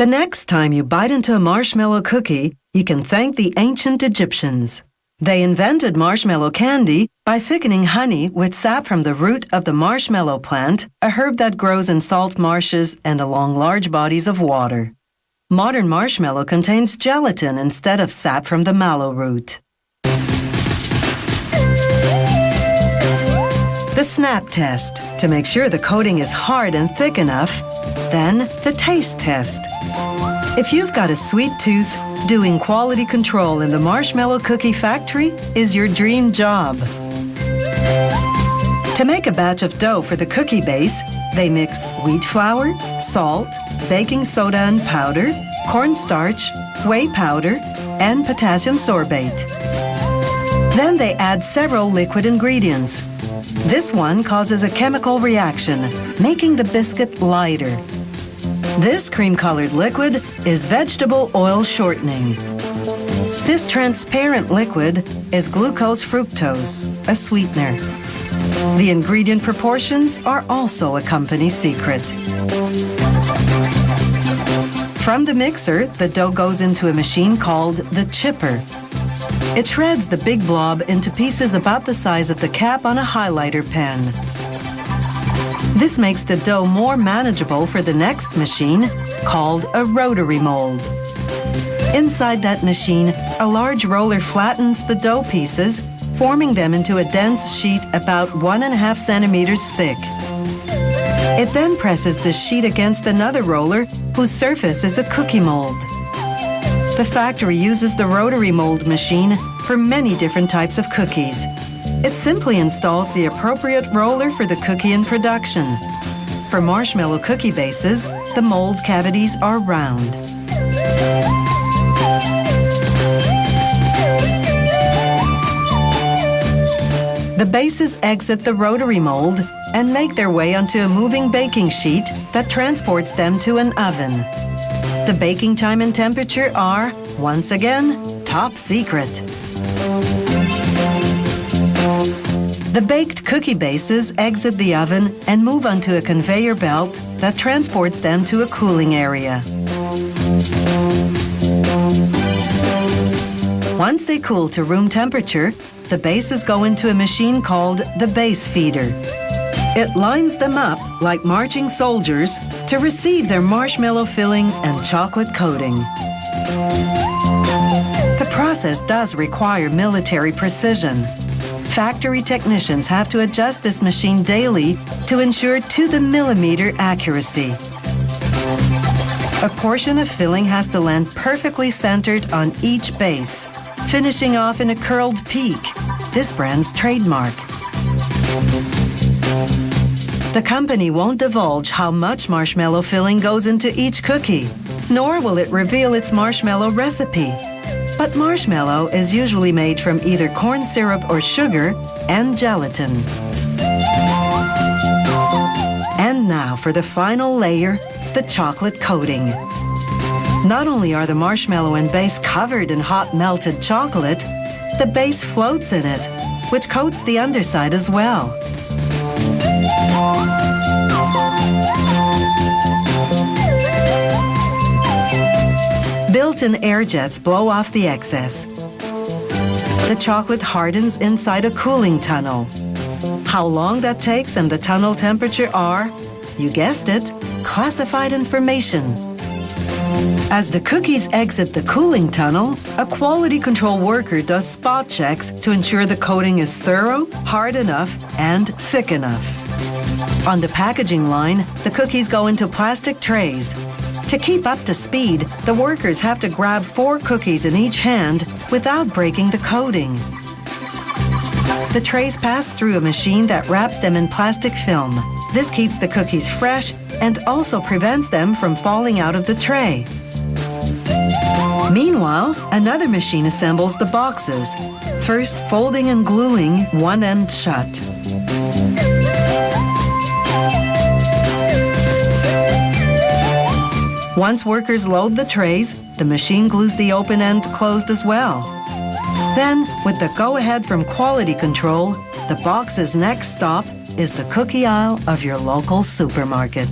The next time you bite into a marshmallow cookie, you can thank the ancient Egyptians. They invented marshmallow candy by thickening honey with sap from the root of the marshmallow plant, a herb that grows in salt marshes and along large bodies of water. Modern marshmallow contains gelatin instead of sap from the mallow root. The snap test, to make sure the coating is hard and thick enough. Then, the taste test. If you've got a sweet tooth, doing quality control in the marshmallow cookie factory is your dream job. To make a batch of dough for the cookie base, they mix wheat flour, salt, baking soda and powder, cornstarch, whey powder, and potassium sorbate. Then they add several liquid ingredients. This one causes a chemical reaction, making the biscuit lighter. This cream-colored liquid is vegetable oil shortening. This transparent liquid is glucose fructose, a sweetener. The ingredient proportions are also a company secret. From the mixer, the dough goes into a machine called the chipper. It shreds the big blob into pieces about the size of the cap on a highlighter pen. This makes the dough more manageable for the next machine, called a rotary mold. Inside that machine, a large roller flattens the dough pieces, forming them into a dense sheet about 1.5 centimeters thick. It then presses the sheet against another roller, whose surface is a cookie mold. The factory uses the rotary mold machine for many different types of cookies. It simply installs the appropriate roller for the cookie in production. For marshmallow cookie bases, the mold cavities are round. The bases exit the rotary mold and make their way onto a moving baking sheet that transports them to an oven. The baking time and temperature are, once again, top secret. The baked cookie bases exit the oven and move onto a conveyor belt that transports them to a cooling area. Once they cool to room temperature, the bases go into a machine called the base feeder. It lines them up like marching soldiers to receive their marshmallow filling and chocolate coating. The process does require military precision. Factory technicians have to adjust this machine daily to ensure to-the-millimeter accuracy. A portion of filling has to land perfectly centered on each base, finishing off in a curled peak, this brand's trademark. The company won't divulge how much marshmallow filling goes into each cookie, nor will it reveal its marshmallow recipe. But marshmallow is usually made from either corn syrup or sugar and gelatin. And now for the final layer, the chocolate coating. Not only are the marshmallow and base covered in hot melted chocolate, the base floats in it, which coats the underside as well. Built-in air jets blow off the excess. The chocolate hardens inside a cooling tunnel. How long that takes and the tunnel temperature are, you guessed it, classified information. As the cookies exit the cooling tunnel, a quality control worker does spot checks to ensure the coating is thorough, hard enough, and thick enough. On the packaging line, the cookies go into plastic trays. To keep up to speed, the workers have to grab 4 cookies in each hand without breaking the coating. The trays pass through a machine that wraps them in plastic film. This keeps the cookies fresh and also prevents them from falling out of the tray. Meanwhile, another machine assembles the boxes, first folding and gluing one end shut. Once workers load the trays, the machine glues the open end closed as well. Then, with the go-ahead from quality control, the box's next stop is the cookie aisle of your local supermarket.